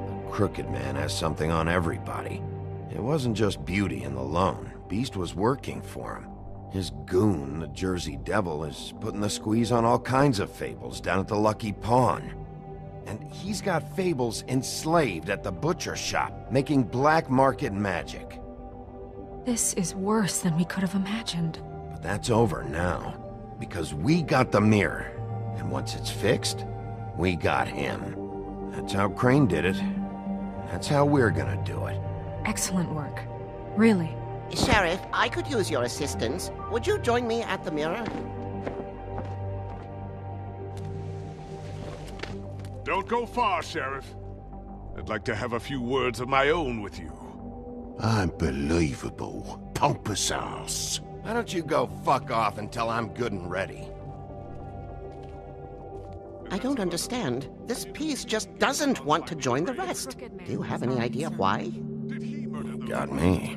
The Crooked Man has something on everybody. It wasn't just Beauty and the Lone. Beast was working for him. His goon, the Jersey Devil, is putting the squeeze on all kinds of Fables down at the Lucky Pawn. And he's got Fables enslaved at the butcher shop, making black market magic. This is worse than we could have imagined. But that's over now, because we got the mirror. And once it's fixed, we got him. That's how Crane did it. That's how we're gonna do it. Excellent work. Really. Sheriff, I could use your assistance. Would you join me at the mirror? Don't go far, Sheriff. I'd like to have a few words of my own with you. Unbelievable. Pompous ass. Why don't you go fuck off until I'm good and ready? I don't understand. This piece just doesn't want to join the rest. Do you have any idea why? Got me.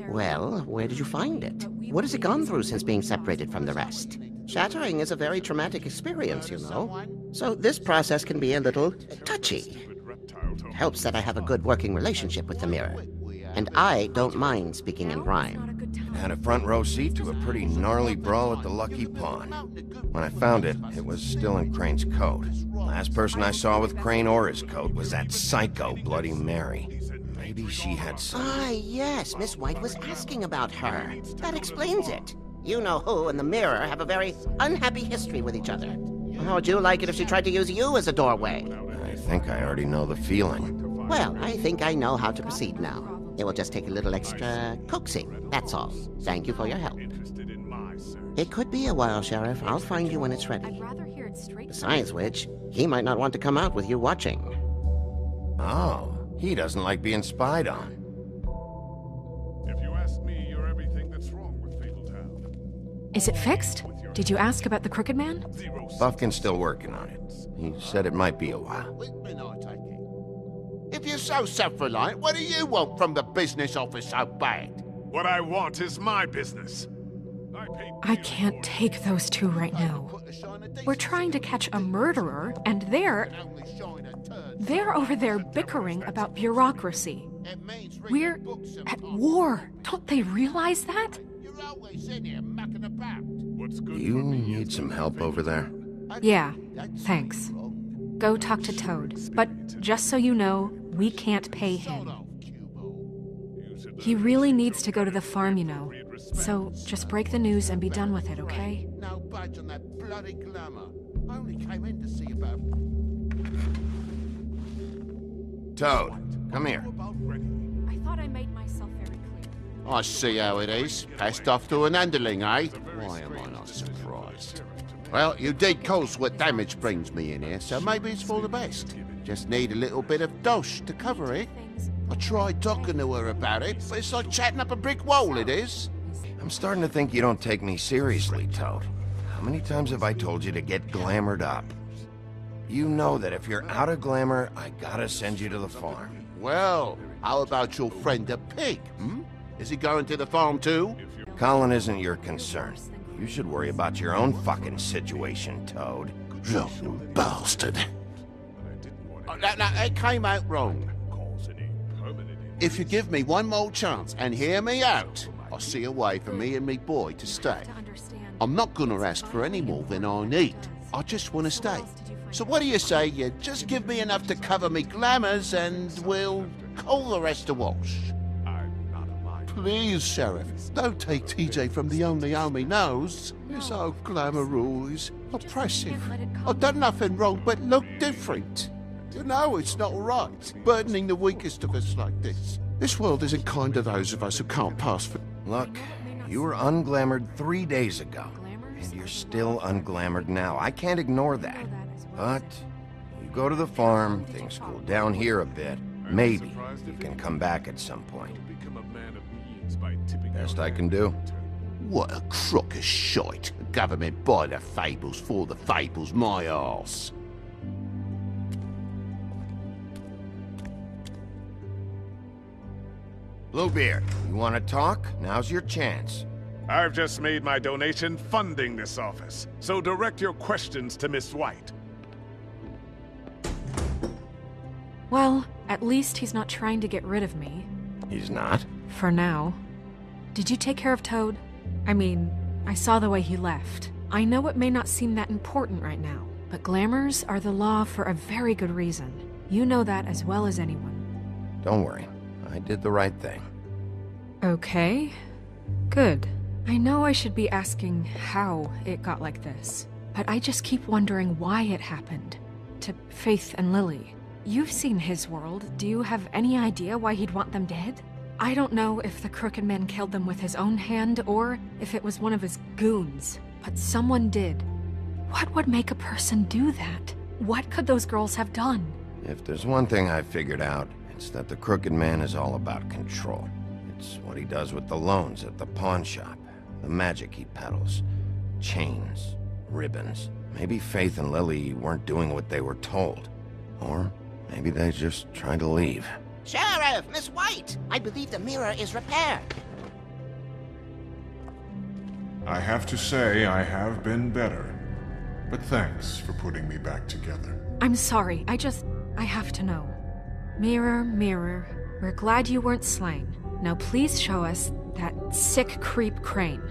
Well, where did you find it? What has it gone through since being separated from the rest? Shattering is a very traumatic experience, you know. So this process can be a little touchy. It helps that I have a good working relationship with the mirror. And I don't mind speaking in rhyme. Had a front row seat to a pretty gnarly brawl at the Lucky Pawn. When I found it, it was still in Crane's coat. Last person I saw with Crane or his coat was that psycho Bloody Mary. Maybe she had some... Ah, yes, Miss White was asking about her. That explains it. You know who and the mirror have a very unhappy history with each other. How would you like it if she tried to use you as a doorway? I think I already know the feeling. Well, I think I know how to proceed now. It will just take a little extra coaxing, that's all. Thank you for your help. It could be a while, Sheriff. I'll find you when it's ready. Besides which, he might not want to come out with you watching. Oh, he doesn't like being spied on. If you ask me, you're everything that's wrong with Fabletown. Is it fixed? Did you ask about the Crooked Man? Buffkin's still working on it. He said it might be a while. If you're so self-reliant, what do you want from the business office so bad? What I want is my business. I can't take those two right now. We're trying to catch a murderer, and they're over there bickering about bureaucracy. We're at war. Don't they realize that? Do you need some help over there? Yeah, thanks. Go talk to Toad. But just so you know, we can't pay him. He really needs to go to the farm, you know. So just break the news and be done with it, okay? No budge on that bloody glamour. I only came in to see about... Toad, come here. I thought I made myself very clear. I see how it is. Passed off to an underling, eh? Why am I not surprised? Well, you did cause what damage brings me in here, so maybe it's for the best. Just need a little bit of dosh to cover it. I tried talking to her about it, but it's like chatting up a brick wall, it is. I'm starting to think you don't take me seriously, Toad. How many times have I told you to get glamored up? You know that if you're out of glamour, I gotta send you to the farm. Well, how about your friend the pig, Is he going to the farm too? Colin isn't your concern. You should worry about your own fucking situation, Toad. Rotten bastard. It came out wrong. If you give me one more chance and hear me out, I'll see a way for me and me boy to stay. I'm not gonna ask for any more than I need. I just want to stay. So what do you say you just give me enough to cover me glamours and we'll call the rest a wash? Please, Sheriff, don't take TJ from the only home he knows. His old glamour rule is oppressive. I've done nothing wrong but look different. You know it's not right, burdening the weakest of us like this. This world isn't kind to those of us who can't pass for... Look, you were unglamoured 3 days ago, and you're still unglamoured now. I can't ignore that. But you go to the farm, things cool down here a bit. Maybe you can come back at some point. Best I can do. What a crock of shite. The government buy the fables for the fables, my arse. Bluebeard, you want to talk? Now's your chance. I've just made my donation funding this office, so direct your questions to Miss White. Well, at least he's not trying to get rid of me. He's not? For now. Did you take care of Toad? I mean, I saw the way he left. I know it may not seem that important right now, but glamours are the law for a very good reason. You know that as well as anyone. Don't worry. I did the right thing. Okay. Good. I know I should be asking how it got like this, but I just keep wondering why it happened. To Faith and Lily. You've seen his world. Do you have any idea why he'd want them dead? I don't know if the Crooked Man killed them with his own hand or if it was one of his goons, but someone did. What would make a person do that? What could those girls have done? If there's one thing I've figured out, it's that the Crooked Man is all about control. It's what he does with the loans at the pawn shop, the magic he peddles, chains, ribbons. Maybe Faith and Lily weren't doing what they were told. Or maybe they just tried to leave. Sheriff, Miss White! I believe the mirror is repaired. I have to say I have been better. But thanks for putting me back together. I'm sorry, I have to know. Mirror, mirror, we're glad you weren't slain. Now please show us that sick creep Crane.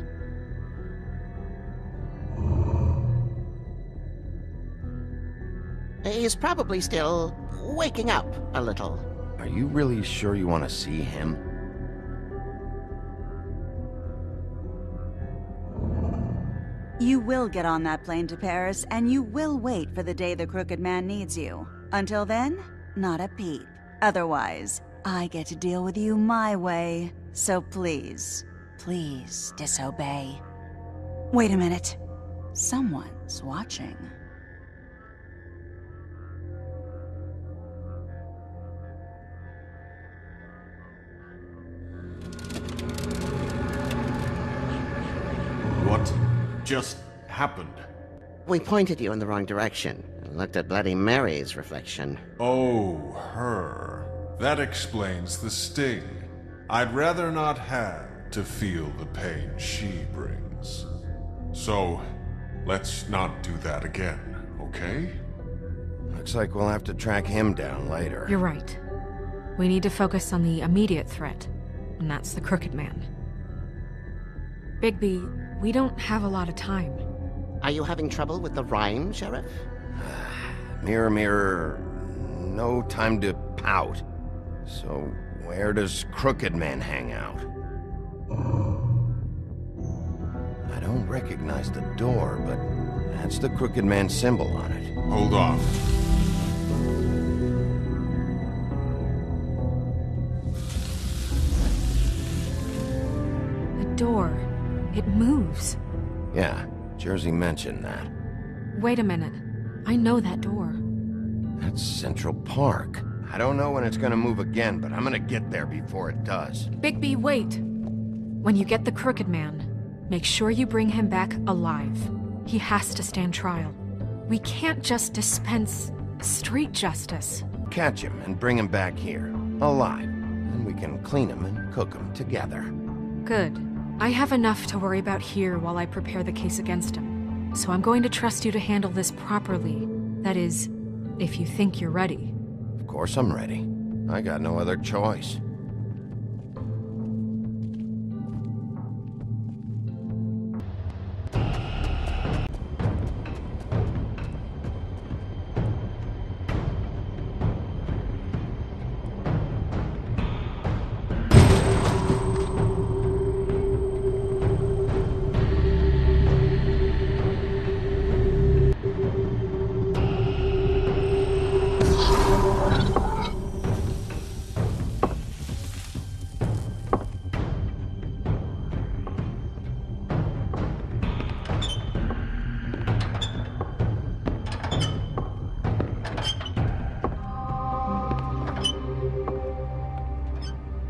He's probably still waking up a little. Are you really sure you want to see him? You will get on that plane to Paris, and you will wait for the day the Crooked Man needs you. Until then, not a peep. Otherwise, I get to deal with you my way. So please, please disobey. Wait a minute. Someone's watching. What just happened? We pointed you in the wrong direction and looked at Bloody Mary's reflection. Oh, her. That explains the sting. I'd rather not have to feel the pain she brings. So, let's not do that again, okay? Looks like we'll have to track him down later. You're right. We need to focus on the immediate threat, and that's the Crooked Man. Bigby, we don't have a lot of time. Are you having trouble with the rhyme, Sheriff? Mirror, mirror, no time to pout. So, where does Crooked Man hang out? I don't recognize the door, but that's the Crooked Man symbol on it. Hold on. The door. It moves. Yeah, Jersey mentioned that. Wait a minute. I know that door. That's Central Park. I don't know when it's gonna move again, but I'm gonna get there before it does. Bigby, wait! When you get the Crooked Man, make sure you bring him back alive. He has to stand trial. We can't just dispense street justice. Catch him and bring him back here, alive. Then we can clean him and cook him together. Good. I have enough to worry about here while I prepare the case against him. So I'm going to trust you to handle this properly. That is, if you think you're ready. Of course I'm ready. I got no other choice.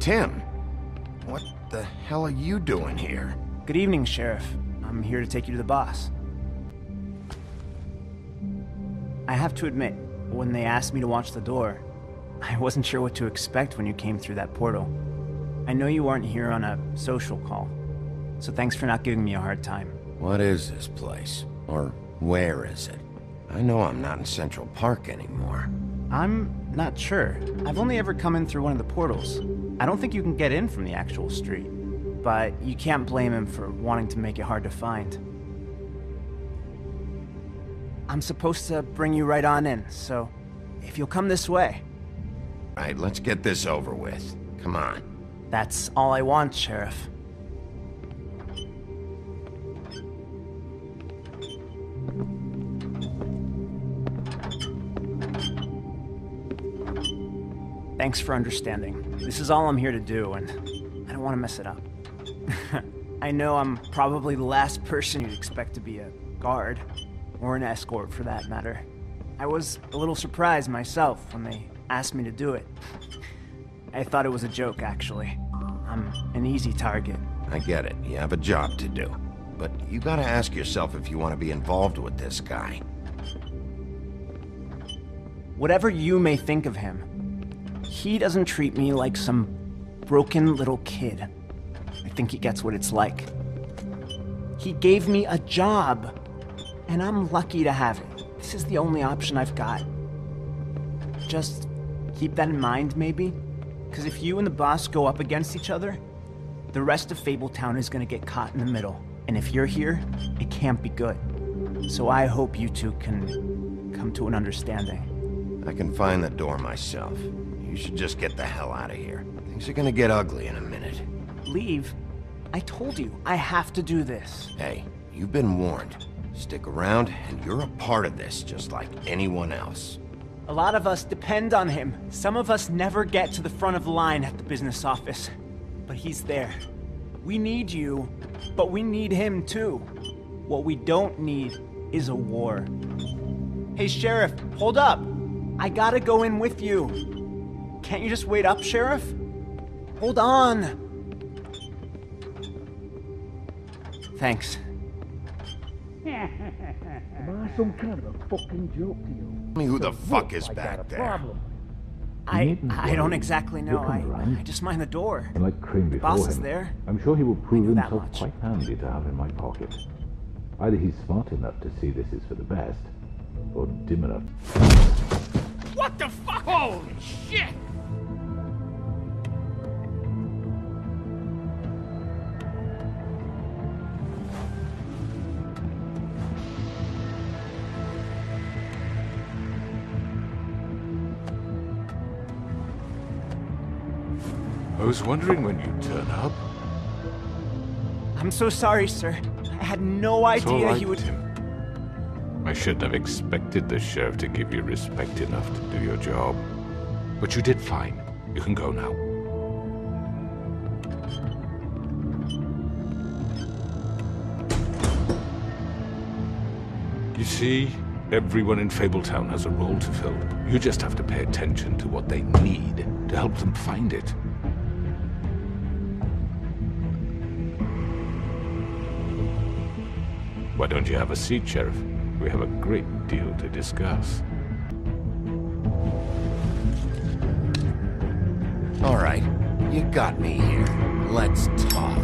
Tim, what the hell are you doing here? Good evening, Sheriff. I'm here to take you to the boss. I have to admit, when they asked me to watch the door, I wasn't sure what to expect when you came through that portal. I know you aren't here on a social call, so thanks for not giving me a hard time. What is this place? Or where is it? I know I'm not in Central Park anymore. I'm not sure. I've only ever come in through one of the portals. I don't think you can get in from the actual street, but you can't blame him for wanting to make it hard to find. I'm supposed to bring you right on in, so if you'll come this way. Right, let's get this over with. Come on. That's all I want, Sheriff. Thanks for understanding. This is all I'm here to do, and I don't want to mess it up. I know I'm probably the last person you'd expect to be a guard, or an escort for that matter. I was a little surprised myself when they asked me to do it. I thought it was a joke, actually. I'm an easy target. I get it. You have a job to do. But you gotta ask yourself if you want to be involved with this guy. Whatever you may think of him, he doesn't treat me like some broken little kid. I think he gets what it's like. He gave me a job, and I'm lucky to have it. This is the only option I've got. Just keep that in mind, maybe? Because if you and the boss go up against each other, the rest of Fabletown is gonna get caught in the middle. And if you're here, it can't be good. So I hope you two can come to an understanding. I can find the door myself. You should just get the hell out of here. Things are gonna get ugly in a minute. Leave? I told you, I have to do this. Hey, you've been warned. Stick around, and you're a part of this, just like anyone else. A lot of us depend on him. Some of us never get to the front of the line at the business office. But he's there. We need you, but we need him too. What we don't need is a war. Hey, Sheriff, hold up. I gotta go in with you. Can't you just wait up, Sheriff? Hold on. Thanks. Am I some kind of a fucking joke to you? Tell me who the fuck is back there. I don't exactly know. I just mind the door. And like Crane before Boss is him, there. I'm sure he will prove that himself much. quite handy to have in my pocket. Either he's smart enough to see this is for the best, or dim enough. What the fuck? Holy shit! I was wondering when you'd turn up. I'm so sorry, sir. I had no It's all idea right, he would... Tim. I shouldn't have expected the sheriff to give you respect enough to do your job. But you did fine. You can go now. You see, everyone in Fabletown has a role to fill. You just have to pay attention to what they need to help them find it. Why don't you have a seat, Sheriff? We have a great deal to discuss. All right, you got me here. Let's talk.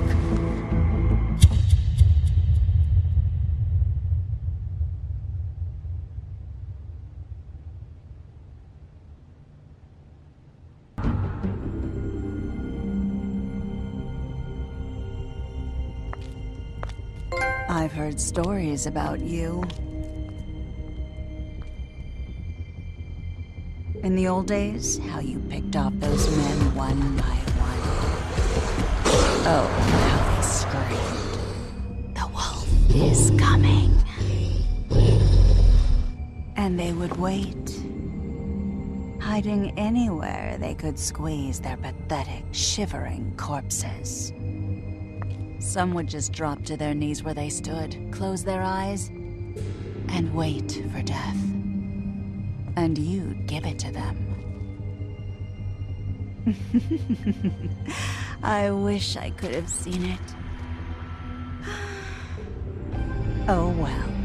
I've heard stories about you. In the old days, how you picked off those men one by one. Oh, how they screamed. The wolf is coming. And they would wait, hiding anywhere they could squeeze their pathetic, shivering corpses. Some would just drop to their knees where they stood, close their eyes, and wait for death. And you'd give it to them. I wish I could have seen it. Oh well.